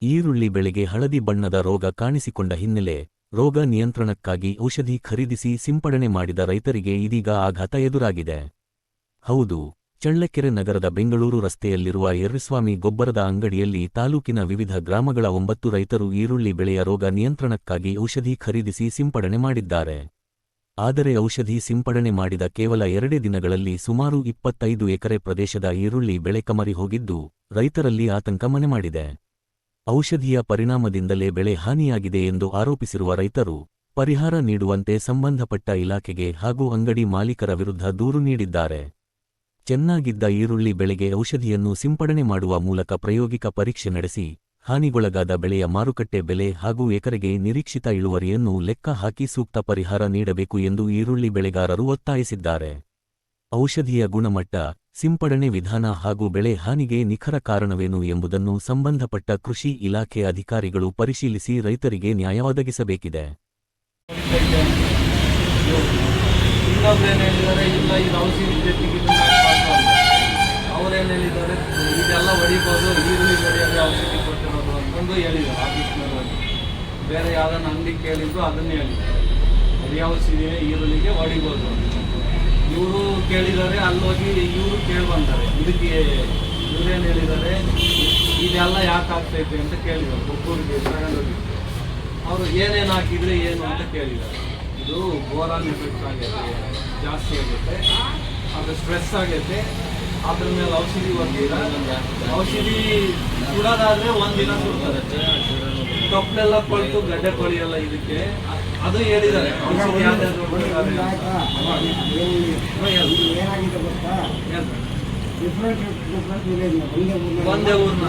ಈರುಳ್ಳಿ ಬೆಳೆಗೆ ಹಳದಿ ಬಣ್ಣದ ರೋಗ ಕಾಣಿಸಿಕೊಂಡ ಹಿನ್ನೆಲೆ ರೋಗ ನಿಯಂತ್ರಣಕ್ಕಾಗಿ ಔಷಧಿ ಖರೀದಿಸಿ ಸಿಂಪಡಣೆ ಮಾಡಿದ ರೈತರಿಗೆ ಇದೀಗ ಆಘಾತ ಎದುರಾಗಿದೆ. ಹೌದು, ಚಳ್ಳಕೆರೆ ನಗರದ ಬೆಂಗಳೂರು ರಸ್ತೆಯಲ್ಲಿರುವ ಯರ್ರಿಸ್ವಾಮಿ ಗೊಬ್ಬರದ ಅಂಗಡಿಯಲ್ಲಿ ತಾಲೂಕಿನ ವಿವಿಧ ಗ್ರಾಮಗಳ 9 ರೈತರು ಈರುಳ್ಳಿ ಬೆಳೆಯ ರೋಗ ನಿಯಂತ್ರಣಕ್ಕಾಗಿ ಔಷಧಿ ಖರೀದಿಸಿ ಸಿಂಪಡಣೆ ಮಾಡಿದ್ದಾರೆ. ಆದರೆ ಔಷಧಿ ಸಿಂಪಡಣೆ ಮಾಡಿದ ಕೇವಲ 2 ದಿನಗಳಲ್ಲಿ ಸುಮಾರು 25 ಎಕರೆ ಪ್ರದೇಶದ ಈರುಳ್ಳಿ ಬೆಳೆ ಕಮರಿ ಹೋಗಿದ್ದು ರೈತರಲ್ಲಿ ಆತಂಕ ಮನೆ ಮಾಡಿದೆ. ಔಷಧಿಯ ಪರಿಣಾಮದಿಂದಲೇ ಬೆಳೆ ಹಾನಿಯಾಗಿದೆ ಎಂದು ಆರೋಪಿಸಿರುವ ರೈತರು ಪರಿಹಾರ ನೀಡುವಂತೆ ಸಂಬಂಧಪಟ್ಟ ಇಲಾಖೆಗೆ ಹಾಗೂ ಅಂಗಡಿ ಮಾಲೀಕರ ವಿರುದ್ಧ ದೂರು ನೀಡಿದ್ದಾರೆ. ಚೆನ್ನಾಗಿದ್ದ ಈರುಳ್ಳಿ ಬೆಳೆಗೆ ಔಷಧಿಯನ್ನು ಸಿಂಪಡಣೆ ಮಾಡುವ ಮೂಲಕ ಪ್ರಾಯೋಗಿಕ ಪರೀಕ್ಷೆ ನಡೆಸಿ ಹಾನಿಗೊಳಗಾದ ಬೆಳೆಯ ಮಾರುಕಟ್ಟೆ ಬೆಲೆ ಹಾಗೂ ಎಕರೆಗೆ ನಿರೀಕ್ಷಿತ ಇಳುವರಿಯನ್ನು ಲೆಕ್ಕ ಹಾಕಿ ಸೂಕ್ತ ಪರಿಹಾರ ನೀಡಬೇಕು ಎಂದು ಈರುಳ್ಳಿ ಬೆಳೆಗಾರರು ಒತ್ತಾಯಿಸಿದ್ದಾರೆ. ಔಷಧಿಯ ಗುಣಮಟ್ಟ, ಸಿಂಪಡಣೆ ವಿಧಾನ ಹಾಗೂ ಬೆಳೆ ಹಾನಿಗೆ ನಿಖರ ಕಾರಣವೇನು ಎಂಬುದನ್ನು ಸಂಬಂಧಪಟ್ಟ ಕೃಷಿ ಇಲಾಖೆ ಅಧಿಕಾರಿಗಳು ಪರಿಶೀಲಿಸಿ ರೈತರಿಗೆ ನ್ಯಾಯ ಒದಗಿಸಬೇಕಿದೆ. ಅವರೇನು ಹೇಳಿದ್ದಾರೆ, ಇದೆಲ್ಲ ಹೊಡಿಬೋದು, ಈರುಳ್ಳಿ ಬೆಳೆಯಲ್ಲಿ ಔಷಧಿ ಕೊಟ್ಟಿರೋದು ಅಂತಂದು ಹೇಳಿದ್ದಾರೆ. ಆಫೀಸ್ನವರು ಬೇರೆ ಯಾವುದನ್ನ ಅಂಗಡಿ ಕೇಳಿದ್ರು ಅದನ್ನೇ ಹೇಳಿದ್ದಾರೆ, ಹೊಡಿ ಔಷಧಿ ಈರುಳ್ಳಿಗೆ ಹೊಡಿಬೋದು. ಇವರು ಕೇಳಿದ್ದಾರೆ, ಅಲ್ಲೋಗಿ ಇವರು ಕೇಳ್ಬಂತಾರೆ. ಇದಕ್ಕೆ ಇವರೇನು ಹೇಳಿದ್ದಾರೆ, ಇದೆಲ್ಲ ಯಾಕೆ ಆಗ್ತೈತೆ ಅಂತ ಕೇಳಿದ್ದಾರೆ. ಒಬ್ಬರಿಗೆ ತಗೊಂಡೋಗಿ ಅವರು ಏನೇನು ಹಾಕಿದ್ರೆ ಏನು ಅಂತ ಕೇಳಿದ್ದಾರೆ. ಇದು ಬೋರಾನ್ ಎಫೆಕ್ಟ್ ಆಗೈತೆ, ಜಾಸ್ತಿ ಆಗುತ್ತೆ, ಅದು ಸ್ಟ್ರೆಸ್ ಆಗೈತೆ, ಅದ್ರ ಮೇಲೆ ಔಷಧಿ ಹೊಂದಿಲ್ಲ. ಔಷಧಿ ಸುಡೋದಾದ್ರೆ 1 ದಿನ ಸುಡ್ತಾರೆ, ತೊಪ್ಪೆಲ್ಲ ಕೊಳ್ತು ಗಡ್ಡೆ ಕೊಳಿಯಲ್ಲ ಇದಕ್ಕೆ. ಅದು ಹೇಳಿದ್ದಾರೆ ಔಷಧಿ ಯಾವ್ದಾದ್ರು ಒಂದೇ ಊರ್ನ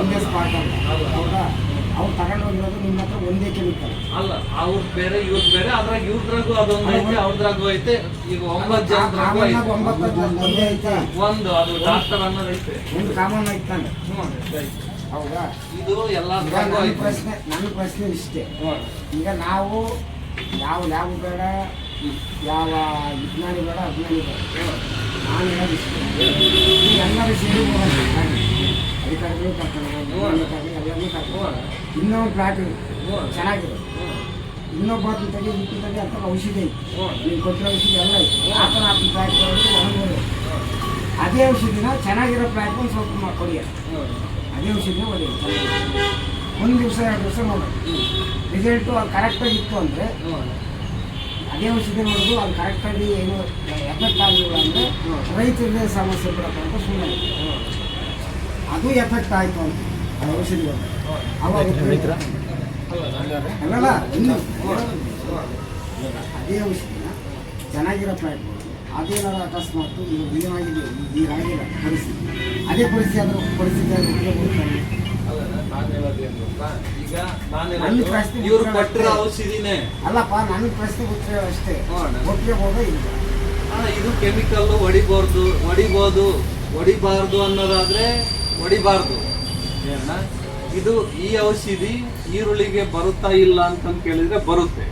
ಅವ್ರು ತಗೊಂಡೋಗಿರೋದು ನಿಮ್ಮ ಹತ್ರ ಒಂದೇ ಕೆಮಿಕಲ್ ಅಲ್ಲ, ಅವ್ರು ಬೇರೆ ಇವ್ರು ಬೇರೆ. ಅದ್ರಾಗ ಇವ್ರದ್ರಾಗು ಅದೊಂದು ಐತೆ, ಅವ್ರದ್ರಾಗು ಐತೆ. ಈಗ 9 ಜನದ್ರಾಗು ಐತೆ. ಒಂದು ಅದು ಡಾಕ್ಟರ್ ಅನ್ನೋದು ಐತೆ, ಒಂದು ಕಾಮನ್ ಐತಾನೆ. ಹೌದಾ? ಇದು ಎಲ್ಲ ನನ್ನ ಪ್ರಶ್ನೆ ಇಷ್ಟೇ. ಈಗ ನಾವು ಯಾವ ಲ್ಯಾಬ್ ಬೇಡ, ಯಾವ ವಿಜ್ಞಾನಿ ಬೇಡ, ಅಜ್ಞಾನಿ ಬೇಡ. ನಾನು ಹೇಳೋದು ಇಷ್ಟೇ, ಎಲ್ಲರೂ ಸೇರಿ ಅಧಿಕಾರಿಗಳು ಕರ್ಕೊಂಡು ಎಲ್ಲರೂ ಕರ್ಕೊಂಡು ಇನ್ನೊಂದು ಪ್ಲಾಟ್ ಚೆನ್ನಾಗಿದೆ, ಇನ್ನೊಬ್ಬ ತೆಗೆ ಇಟ್ಟಿದ್ದಲ್ಲಿ ಅಂತ ಔಷಧಿ ಐತಿ, ನೀವು ಕೊಟ್ಟಿರೋ ಔಷಧಿ ಎಲ್ಲ ಐತಿ. ಆ ಥರ ಪ್ಲಾಟ್ ಒಣಗೋದು ಅದೇ ಔಷಧಿನ ಚೆನ್ನಾಗಿರೋ ಪ್ಲಾಟ್ ಒಂದು ಸ್ವಲ್ಪ ಕೊಡಿ, ಅದೇ ಔಷಧಿನ ಹೊಡೆಯೋದು. 1 ದಿವಸ 2 ದಿವಸ ನೋಡೋದು, ರಿಸಲ್ಟು ಅದು ಕರೆಕ್ಟಾಗಿ ಇತ್ತು ಅಂದರೆ ಅದೇ ಔಷಧಿ ನೋಡೋದು. ಅದು ಕರೆಕ್ಟಾಗಿ ಏನು ಎಫೆಕ್ಟ್ ಆಗಿಲ್ಲ ಅಂದರೆ ರೈತರಿಗೆ ಸಮಸ್ಯೆ ಬಿಡಪ್ಪ ಅಂತ ಸುಮ್ಮನೆ. ಅದು ಎಫೆಕ್ಟ್ ಆಯಿತು ಅಂತ ಔಷಧಿ ಅವಾಗ ಅಲ್ಲಲ್ಲ, ಇನ್ನು ಅದೇ ಔಷಧಿನ ಚೆನ್ನಾಗಿರೋ ಪ್ಲಾಟ್ ಅದೇನಾರ ಅಕಸ್ಮಾತ್ ಏನಾಗಿದೆ, ಈಗಾಗಿಲ್ಲ ಪರಿಸ್ಥಿತಿ, ಅದೇ ಪರಿಸ್ಥಿತಿ ಆದರೂ ಪರಿಸ್ಥಿತಿ ಇವ್ರು ಕೊಟ್ಟಿರೋ ಔಷಧಿನೇ ಅಲ್ಲಪ್ಪ. ನನ್ನ ಪ್ರಶ್ನೆ ಗೊತ್ತಿರೋ ಅಷ್ಟೇ, ಗೊತ್ತಿರಬಹುದು ಇಲ್ಲ. ಇದು ಕೆಮಿಕಲ್ ಹೊಡಿಬೋದು, ಹೊಡಿಬಾರ್ದು ಅನ್ನೋದಾದ್ರೆ ಹೊಡಿಬಾರ್ದು. ಇದು ಈ ಔಷಧಿ ಈರುಳ್ಳಿಗೆ ಬರುತ್ತಾ ಇಲ್ಲ ಅಂತ ಕೇಳಿದ್ರೆ ಬರುತ್ತೆ.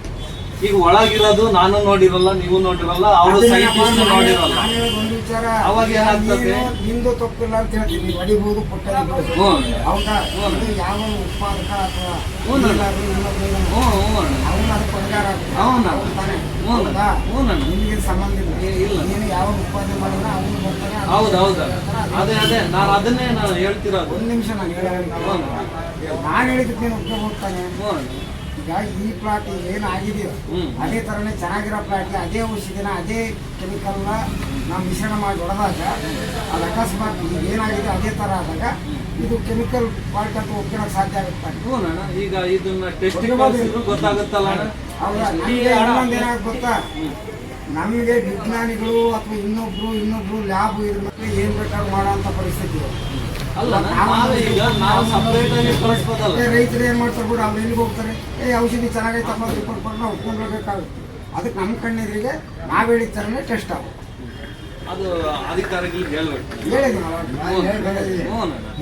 ಈಗ ಒಳಗಿರೋದು ನಾನು ನೋಡಿರಲ್ಲ, ನೀವು ನೋಡಿರಲ್ಲ, ಅವರು ಸೈಂಟಿಸ್ಟ್ ನೋಡಿರಲ್ಲ. ಅವಾಗ ಏನಾಗ್ತದೆ, ನಿಂದು ತಪ್ಪಿಲ್ಲ ಅಂತ ಹೇಳ್ತೀನಿ, ಹೊಡಿಬಹುದು ಹೌದಾ? ಯಾವ ಉತ್ಪಾದಕ ಅಥವಾ ನಿಮಗೆ ಸಂಬಂಧ ಇಲ್ಲ, ನೀನು ಯಾವ ಉತ್ಪಾದನೆ ಮಾಡಿಲ್ಲ ಅವನು ಬರ್ತಾನೆ. ಹೌದೌದ, ಅದೇ ನಾನು ಅದನ್ನೇ ನಾನು ಹೇಳ್ತಿರೋದು. 1 ನಿಮಿಷ ನಾನು ಹೇಳಿದ್ದಕ್ಕೆ ಒಪ್ಪಿಗೆ ಹೋಗ್ತಾನೆ. ಈಗ ಈ ಪ್ಲಾಟ್ ಏನಾಗಿದೆಯೋ ಅದೇ ಥರನೇ ಚೆನ್ನಾಗಿರೋ ಪ್ಲಾಟ್ಗೆ ಅದೇ ಔಷಧಿನ ಅದೇ ಕೆಮಿಕಲ್ನ ನಾವು ಮಿಶ್ರಣ ಮಾಡಿ ಹೊಡೆದಾಗ ಅದು ಅಕಸ್ಮಾತ್ ಏನಾಗಿದೆ ಅದೇ ಥರ ಆದಾಗ ಇದು ಕೆಮಿಕಲ್ ಪಾರ್ಟ್ ಅಂತ ಒಪ್ಕೊಳ್ಳೋಕೆ ಸಾಧ್ಯ ಆಗುತ್ತೆ. ಈಗ ಇದನ್ನ ಟೆಸ್ಟ್ ಗೊತ್ತಾಗುತ್ತಲ್ಲ. ಹೌದಾ? ನಮಗೆ ಏನಾಗುತ್ತೆ ಗೊತ್ತಾ, ನಮಗೆ ವಿಜ್ಞಾನಿಗಳು ಅಥವಾ ಇನ್ನೊಬ್ರು ಲ್ಯಾಬ್ ಇದ್ರೆ ಏನ್ ಬೇಕಾದ್ರೂ ಮಾಡೋ ಅಂತ ಪರಿಸ್ಥಿತಿ. ರೈತರು ಏನ್ ಮಾಡ್ತಾರೆ ಬಿಡು, ಅವ್ರು ಎಲ್ಲಿಗೆ ಹೋಗ್ತಾರೆ, ಔಷಧಿ ಚೆನ್ನಾಗೈತಪ್ಪ ರಿಪೋರ್ಟ್ ಕೊಟ್ಟು ನಾವು ಒಪ್ಕೊಂಡ್ಬೇಕಾಗುತ್ತೆ. ಅದಕ್ಕೆ ನಮ್ಮ ಕಣ್ಣೆದುರಿಗೆ ನಾವು ಹೇಳಿದ ಥರನೇ ಟೆಸ್ಟ್ ಆಗುತ್ತೆ. ಅದು ಅಧಿಕಾರಿಗಳಿಗೆ ಹೇಳ್ಬೇಕು.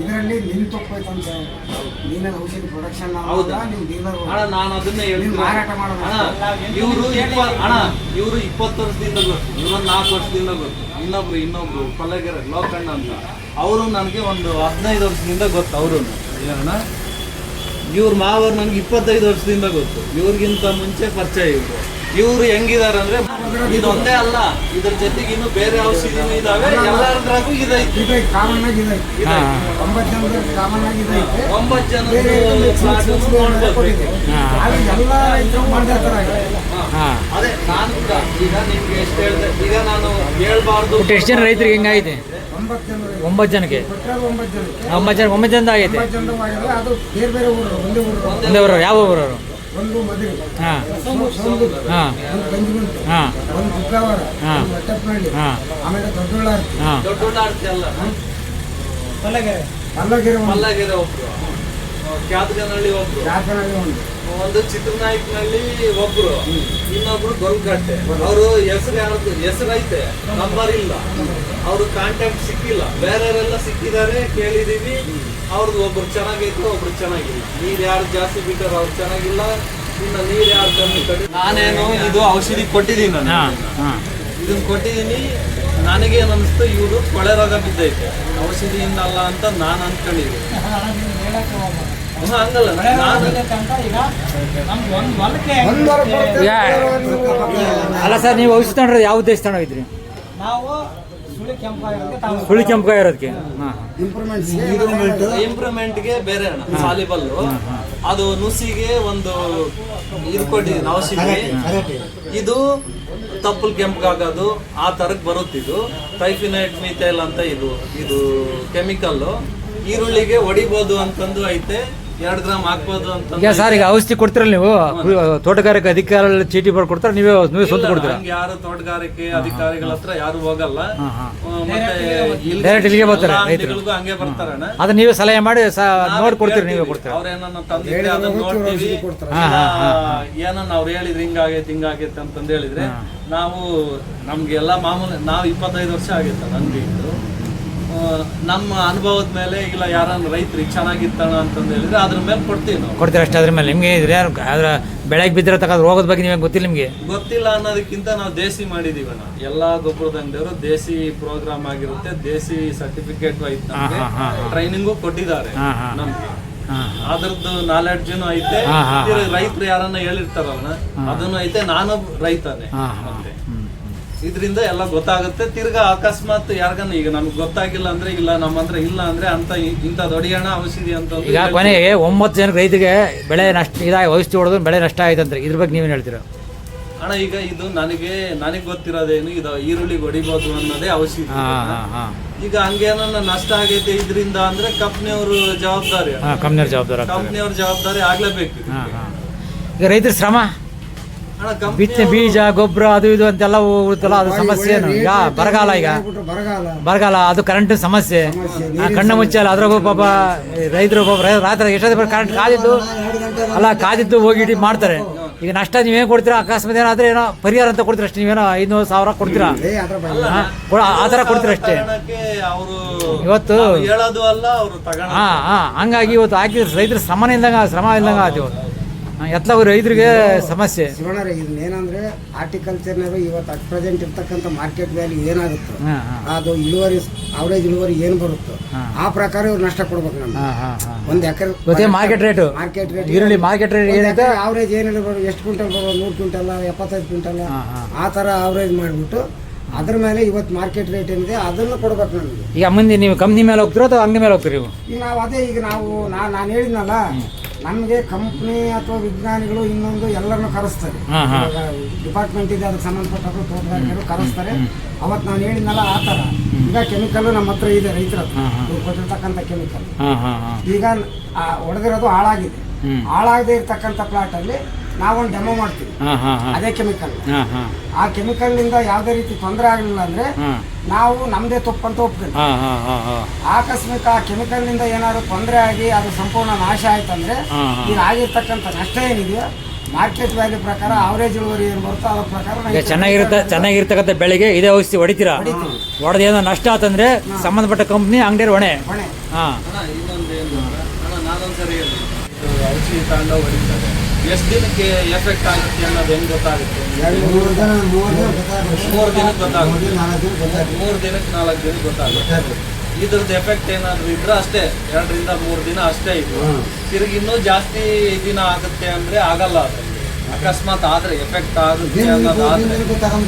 ಇದರಲ್ಲಿ ನಿನ್ ತಪ್ಪೈತೆ ಅಂತ ನೀನ ಔಷಧಿ ಪ್ರೊಡಕ್ಷನ್ ನಾನು ಅದನ್ನೇ ಮಾರಾಟ ಮಾಡೋದು. ಇವರು 20 ವರ್ಷದಿಂದ ಗೊತ್ತು, ಇನ್ನೊಂದು 4 ವರ್ಷದಿಂದ ಗೊತ್ತು. ಇನ್ನೊಬ್ರು ಕೊಲೆಗೆರೆ ಲೋಕಣ್ಣ ಅಂತ, ಅವರು ನನಗೆ ಒಂದು 15 ವರ್ಷದಿಂದ ಗೊತ್ತು. ಅವರು ಇವ್ರ ಮಾವರು ನಮ್ಗೆ 25 ವರ್ಷದಿಂದ ಗೊತ್ತು, ಇವ್ರಿಗಿಂತ ಮುಂಚೆ ಪರಿಚಯ ಇವ್ರು ಹೆಂಗಿದಾರೆ ಅಂದ್ರೆ ಇದೊಂದೇ ಅಲ್ಲ, ಇದ್ರ ಜೊತೆಗೆ ಇನ್ನು ಬೇರೆ ಔಷಧಿನೂ ಇದಾವೆ, ಎಲ್ಲರದ್ರಾಗೂ ಇದೈತಿ. ಕಾಮನ್ ಆಗಿ ಇದೈತಿ, 9 ಜನದ ಕಾಮನ್ ಆಗಿ ಇದೈತಿ, 9 ಜನ ಎಲ್ಲ ರೈತರು ಮಾಡಿರ್ತಾರೆ. ಅದೇ ನಾನು ಕೂಡ ಈಗ ನಿಮ್ಗೆ ಎಷ್ಟು ಹೇಳ್ದೆ, ಈಗ ನಾನು ಹೇಳ್ಬಾರ್ದು. ಎಷ್ಟು ಜನ ರೈತರಿಗೆ ಹೆಂಗಾಗಿದೆ? 9 ಜನಕ್ಕೆ 9 ಜನ ಆಗೈತೆ. ಅದು ಬೇರೆ ಬೇರೆ ಊರು, ಒಂದೇ ಊರು. ಒಂದೇ ಊರವ್ರು? ಯಾವ ಊರವರು? ಒಂದು ಮದುವೆ, ಹಾಂ ಹಾಂ ಒಂದು ಗಂಜಿಗುಂಟು, ಹಾಂ ಒಂದು ಬುಗ್ಗಾವರ, ಹಾಂ ಒಂದು ಮಟ್ಟಪ್ಪನಹಳ್ಳಿ, ಹಾಂ ಆಮೇಲೆ ದೊಡ್ಡಬಳ್ಳಾರ್ತಿ, ಹಾಂ ದೊಡ್ಡ ಆಡ್ತಿ ಅಲ್ಲ, ಪಲ್ಲಗೆರೆ ಒಂದು, ಮಲ್ಲಗೆರೆ ಒಬ್ರು, ಕ್ಯಾತ್ಗನಹಳ್ಳಿ ಒಬ್ರು, ಜಾತನಹಳ್ಳಿ ಒಂದು ಚಿತ್ರನಾಯಕನಲ್ಲಿ ಒಬ್ರು, ಇನ್ನೊಬ್ರು ಗೊಲ್ಗಟ್ಟೆ. ಅವರು ಹೆಸರು ಐತೆ, ನಂಬರ್ ಇಲ್ಲ, ಅವ್ರ ಕಾಂಟ್ಯಾಕ್ಟ್ ಸಿಕ್ಕಿಲ್ಲ. ಬೇರೆಯವರೆಲ್ಲ ಸಿಕ್ಕಿದ್ದಾರೆ, ಕೇಳಿದೀವಿ. ಅವ್ರದ್ದು ಒಬ್ರು ಚೆನ್ನಾಗೈತೆ, ಒಬ್ರು ಚೆನ್ನಾಗಿಲ್ಲ. ನೀರ್ ಯಾರು ಜಾಸ್ತಿ ಬಿಟ್ಟಾರ ಅವ್ರು ಚೆನ್ನಾಗಿಲ್ಲ, ಇನ್ನು ನೀರ್ ಯಾರು ಕಮ್ಮಿ ಕಟ್ಟಿ. ನಾನೇನು ಇದು ಔಷಧಿ ಕೊಟ್ಟಿದ್ದೀನಿ, ನಾನು ಹಾಂ ಹಾಂ ಇದನ್ನ ಕೊಟ್ಟಿದ್ದೀನಿ. ನನಗೇನು ಅನಿಸ್ತು, ಇವರು ಕೊಳೆ ರೋಗ ಬಿದ್ದೈತೆ, ಔಷಧಿಯಿಂದ ಅಲ್ಲ ಅಂತ ನಾನು ಅನ್ಕೊಂಡಿದ್ದೀನಿ. ಹಂಗಲ್ಲ, ನಾನು ಅಲ್ಲ ಸರ್, ನೀವು ಔಷಧಿ ತಗೊಂಡ್ರೆ ಯಾವ ಉದ್ದೇಶ ತಗೊಂಡೋಗಿದ್ರಿ? ನಾವು ಸುಳಿ ಕೆಂಪುಕಾಯಿ ಇರೋದಕ್ಕೆ. ಹಾಂ ಇಂಪ್ರೂವ್ಮೆಂಟ್ಗೆ ಬೇರೆ ಅಣ್ಣ, ಸಾಲಿಬಲ್ಲು ಅದು ನುಸಿಗೆ ಒಂದು ಇದು ಕೊಟ್ಟಿದ್ದೀನಿ ಔಷಧಿ. ಇದು ತಪ್ಪಲ್ ಕೆಂಪಗಾಗೋದು ಆ ತರಕ್ ಬರುತ್ತಿದ್ದು ಟೈಫಿನೈಟ್ ಮಿಥೈಲ್ ಅಂತ ಇದು ಕೆಮಿಕಲ್ಲು ಈರುಳ್ಳಿಗೆ ಹೊಡಿಬೋದು ಅಂತಂದು ಐತೆ. 2 ಗ್ರಾಮ್ ಹಾಕ್ಬೋದು ಅಂತ. ಈಗ ಸರ್, ಈಗ ಔಷಧಿ ಕೊಡ್ತೀರಲ್ಲ ನೀವು, ತೋಟಗಾರಿಕೆ ಅಧಿಕಾರಿಗಳ ಚೀಟಿ ಬರ್ದು ಕೊಡ್ತಾರೆ, ನೀವೇ ಸ್ವಂತ ಕೊಡ್ತೀರಾ? ಯಾರು ತೋಟಗಾರಿಕೆ ಅಧಿಕಾರಿಗಳ ಹತ್ರ ಯಾರು ಹೋಗಲ್ಲ, ಡೈರೆಕ್ಟ್ ಇಲ್ಲಿಗೆ ಬರ್ತಾರೆ ರೈತರು, ಹಂಗೆ ಬರ್ತಾರಣ್ಣ. ಅದನ್ನ ನೀವೇ ಸಲಹೆ ಮಾಡಿ ನೋಡಿ ಕೊಡ್ತೀರಿ, ನೀವೇ ಕೊಡ್ತೀರಾ? ಅವ್ರೇನನ್ನ ತಂದಿದ್ರೆ ಅದನ್ನ ನೋಡ್ತೀವಿ. ಏನನ್ನ ಅವ್ರು ಹೇಳಿದ್ರೆ ಹಿಂಗಾಗೈತೆ ಅಂತಂದು ಹೇಳಿದ್ರೆ ನಾವು ನಮ್ಗೆಲ್ಲ ಮಾಮೂಲಿ, ನಾವು 25 ವರ್ಷ ಆಗೈತೆ ನನ್ಗೆ ಇದ್ದು. ನಮ್ಮ ಅನುಭವದ ಮೇಲೆ ಇಲ್ಲ, ಯಾರನ್ನ ರೈತರಿಗೆ ಚೆನ್ನಾಗಿತ್ತಣ ಅಂತಂದು ಹೇಳಿದ್ರೆ ಅದ್ರ ಮೇಲೆ ಕೊಡ್ತೀವಿ ನಾವು. ಕೊಡ್ತೀರ ಅಷ್ಟೇ? ಅದ್ರ ಮೇಲೆ ನಿಮ್ಗೆ ಅದ್ರ ಬೆಳೆಗೆ ಬಿದ್ದಿರೋ ತಕ್ಕ ರೋಗದ ಬಗ್ಗೆ ನಿಮಗೆ ಗೊತ್ತಿಲ್ಲ? ನಿಮಗೆ ಗೊತ್ತಿಲ್ಲ ಅನ್ನೋದಕ್ಕಿಂತ ನಾವು ದೇಸಿ ಮಾಡಿದೀವಿ. ನಾವು ಎಲ್ಲಾ ಗೊಬ್ಬರದ ಅಂಗಡಿಯವರು ದೇಸಿ ಪ್ರೋಗ್ರಾಮ್ ಆಗಿರುತ್ತೆ, ದೇಸಿ ಸರ್ಟಿಫಿಕೇಟ್ ಐತೆ, ಟ್ರೈನಿಂಗು ಕೊಟ್ಟಿದ್ದಾರೆ ನಮ್ಗೆ. ಅದ್ರದ್ದು ನಾಲೆಡ್ಜುನು ಐತೆ. ರೈತರು ಯಾರನ್ನ ಹೇಳಿರ್ತಾರಲ್ಲ ಅದನ್ನು ಐತೆ. ನಾನು ರೈತನೇ, ಮತ್ತೆ ಇದರಿಂದ ಎಲ್ಲ ಗೊತ್ತಾಗುತ್ತೆ. ತಿರ್ಗಾ ಅಕಸ್ಮಾತ್ ಯಾರಿಗನ್ನ ಈಗ ನಮ್ಗೆ ಗೊತ್ತಾಗಿಲ್ಲ ಅಂದ್ರೆ, ಇಲ್ಲ ನಮ್ಮ ಹತ್ರ ಇಲ್ಲ ಅಂದ್ರೆ ಅಂತ ಇಂಥ ದೊಡ್ಡ ಔಷಧಿ ಅಂತ. ಈಗ ಕೊನೆಗೆ 9 ಜನ ರೈತರಿಗೆ ಬೆಳೆ ನಷ್ಟ ಇದಾಗಿ ಔಷಧಿ ಹೊಡೆದು ಬೆಳೆ ನಷ್ಟ ಆಯ್ತು ಅಂದ್ರೆ ಇದ್ರ ಬಗ್ಗೆ ನೀವೇನು ಹೇಳ್ತೀರಾ ಅಣ್ಣ? ಈಗ ಇದು ನನಗೆ ಗೊತ್ತಿರೋದೇನು, ಇದು ಈರುಳ್ಳಿ ಹೊಡಿಬೋದು ಅನ್ನೋದೇ ಔಷಧಿ. ಈಗ ಹಂಗೇನ ನಷ್ಟ ಆಗೈತೆ ಇದರಿಂದ ಅಂದ್ರೆ ಕಂಪ್ನಿಯವರು ಜವಾಬ್ದಾರಿ, ಕಂಪ್ನಿಯವ್ರ ಜವಾಬ್ದಾರಿ ಆಗ್ಲೇಬೇಕು. ಈಗ ರೈತರ ಶ್ರಮ, ಬಿತ್ತನೆ ಬೀಜ ಗೊಬ್ಬರ ಅದು ಇದು ಅಂತೆಲ್ಲ ಹೋಗುತ್ತಲ್ಲ, ಅದು ಸಮಸ್ಯೆ ಏನು? ಈಗ ಬರಗಾಲ ಅದು ಕರೆಂಟ್ ಸಮಸ್ಯೆ, ಕಣ್ಣು ಮುಚ್ಚಲ್ಲ. ಅದ್ರಾಗೂ ಪಾಪ ರೈತರು ರಾತ್ರಿ ಎಷ್ಟೊತ್ತು ಕರೆಂಟ್ ಕಾದಿದ್ದು ಹೋಗಿ ಮಾಡ್ತಾರೆ. ಈಗ ನಷ್ಟ ನೀವೇನು ಕೊಡ್ತೀರಾ? ಅಕಸ್ಮಾತ್ ಏನಾದ್ರೆ ಏನೋ ಪರಿಹಾರ ಅಂತ ಕೊಡ್ತೀರಾ ಅಷ್ಟೇ? ನೀವೇನೋ 500,000 ಕೊಡ್ತೀರಾ? ಆ ಥರ ಕೊಡ್ತೀರಾ ಅಷ್ಟೇ ಇವತ್ತು? ಹಂಗಾಗಿ ಇವತ್ತು ಹಾಕಿದ್ರೆ ರೈತರ ಶ್ರಮ ಇಲ್ದಂಗ ಆಯ್ತು ಇವತ್ತು. ಎತ್ಲ ರೈತರಿಗೆ ಸಮಸ್ಯೆ. ಶಿವಣ್ಣರೇ, ಇದನ್ನೇನಂದ್ರೆ ಹಾರ್ಟಿಕಲ್ಚರ್ನಾಗ ಇವತ್ತು ಅಟ್ ಪ್ರೆಸೆಂಟ್ ಇರ್ತಕ್ಕಂಥ ಮಾರ್ಕೆಟ್ ವ್ಯಾಲ್ಯೂ ಏನಾಗುತ್ತೆ, ಅದು ಇಳುವರಿ ಅವರೇಜ್ ಇಳುವರಿ ಏನು ಬರುತ್ತೋ ಆ ಪ್ರಕಾರ ಇವ್ರು ನಷ್ಟ ಕೊಡ್ಬೇಕು. ನಮ್ಗೆ 1 ಎಕರೆ ಮಾರ್ಕೆಟ್ ರೇಟ್ ಈರುಳ್ಳಿ ಮಾರ್ಕೆಟ್ ರೇಟ್ ಏನಿದೆ, ಅವರೇಜ್ ಏನು ಬರ್ಬೋದು, ಎಷ್ಟು ಕ್ವಿಂಟಲ್ ಬರ್ಬೋದು, 100 ಕ್ವಿಂಟಲ್ 75 ಕ್ವಿಂಟಲ್ ಆ ಥರ ಅವರೇಜ್ ಮಾಡಿಬಿಟ್ಟು ಅದ್ರ ಮೇಲೆ ಇವತ್ತು ಮಾರ್ಕೆಟ್ ರೇಟ್ ಏನಿದೆ ಅದನ್ನು ಕೊಡ್ಬೇಕು ನಮಗೆ. ಈಗ ಮುಂದೆ ನೀವು ಕಂಪ್ನಿ ಮೇಲೆ ಹೋಗ್ತೀರೋ ಅಥವಾ ಅಂಗಡಿ ಮೇಲೆ ಹೋಗ್ತೀರಿ? ಈಗ ನಾವು ಅದೇ, ಈಗ ನಾನು ಹೇಳಿದ್ನಲ್ಲ, ನಮಗೆ ಕಂಪ್ನಿ ಅಥವಾ ವಿಜ್ಞಾನಿಗಳು ಇನ್ನೊಂದು ಎಲ್ಲರನ್ನು ಕರೆಸ್ತಾರೆ, ಡಿಪಾರ್ಟ್ಮೆಂಟ್ ಇದೆ ಅದಕ್ಕೆ ಸಂಬಂಧಪಟ್ಟವರು ತೋಟಗಾರಿಕೆಗಳು ಕರೆಸ್ತಾರೆ. ಅವತ್ತು ನಾನು ಹೇಳಿದ್ನಲ್ಲ ಆ ಥರ. ಈಗ ಕೆಮಿಕಲ್ ನಮ್ಮ ಹತ್ರ ಇದೆ, ರೈತರ ಹತ್ರ ಕೊಟ್ಟಿರ್ತಕ್ಕಂಥ ಕೆಮಿಕಲ್. ಈಗ ಹೊಡೆದಿರೋದು ಹಾಳಾಗದೆ ಇರ್ತಕ್ಕಂಥ ಪ್ಲಾಟಲ್ಲಿ ನಾವೊಂದು ಡೆಮೋ ಮಾಡ್ತೀವಿ, ಅದೇ ಕೆಮಿಕಲ್. ಆ ಕೆಮಿಕಲ್ನಿಂದ ಯಾವುದೇ ರೀತಿ ತೊಂದರೆ ಆಗಲಿಲ್ಲ ಅಂದ್ರೆ ನಾವು ನಮ್ಮದೇ ತಪ್ಪಂತ ಒಪ್ತೀವಿ. ಆಕಸ್ಮಿಕ ಆ ಕೆಮಿಕಲ್ನಿಂದ ಏನಾದ್ರು ತೊಂದರೆ ಆಗಿ ಅದು ಸಂಪೂರ್ಣ ನಾಶ ಆಯ್ತಂದ್ರೆ ಈಗ ಆಗಿರ್ತಕ್ಕಂಥ ನಷ್ಟ ಏನಿದೆಯೋ ಮಾರ್ಕೆಟ್ ವ್ಯಾಲ್ಯೂ ಪ್ರಕಾರ ಅವರೇಜ್ ಇಳುವರಿ ಏನು ಬರುತ್ತೋ ಅದ್ರ ಪ್ರಕಾರ ಚೆನ್ನಾಗಿರ್ತಕ್ಕಂಥ ಬೆಳೆಗೆ ಇದೇ ಔಷಧಿ ಹೊಡಿತೀರಾ? ಹೊಡೆದೇನೋ ನಷ್ಟ ಆತಂದ್ರೆ ಸಂಬಂಧಪಟ್ಟ ಕಂಪ್ನಿ ಅಂಗಡಿಯವ್ರು ಹೊಣೆ. ನಾನೊಂದ್ಸರಿ ಔಷಧಿ ತಗೊಂಡ ಹೊಡಿತಾರೆ, ಎಷ್ಟು ದಿನಕ್ಕೆ ಎಫೆಕ್ಟ್ ಆಗುತ್ತೆ ಅನ್ನೋದು ಹೆಂಗೆ ಗೊತ್ತಾಗುತ್ತೆ? 3 ದಿನ 3 ದಿನಕ್ಕೆ ಗೊತ್ತಾಗುತ್ತೆ, 3 ದಿನಕ್ಕೆ 4 ದಿನಕ್ಕೆ ಗೊತ್ತಾಗುತ್ತೆ. ಇದ್ರದ್ದು ಎಫೆಕ್ಟ್ ಏನಾದ್ರು ಇದ್ರೆ ಅಷ್ಟೇ 2 ರಿಂದ 3 ದಿನ ಅಷ್ಟೇ ಇದು. ತಿರುಗಿ ಇನ್ನೂ ಜಾಸ್ತಿ ದಿನ ಆಗುತ್ತೆ ಅಂದ್ರೆ ಆಗಲ್ಲ ಅದರಲ್ಲಿ. ಅಕಸ್ಮಾತ್ ಆದ್ರೆ ಎಫೆಕ್ಟ್ ಆಗುತ್ತೆ ಅನ್ನೋದಾದ್ರೆ ತಗೊಂಬ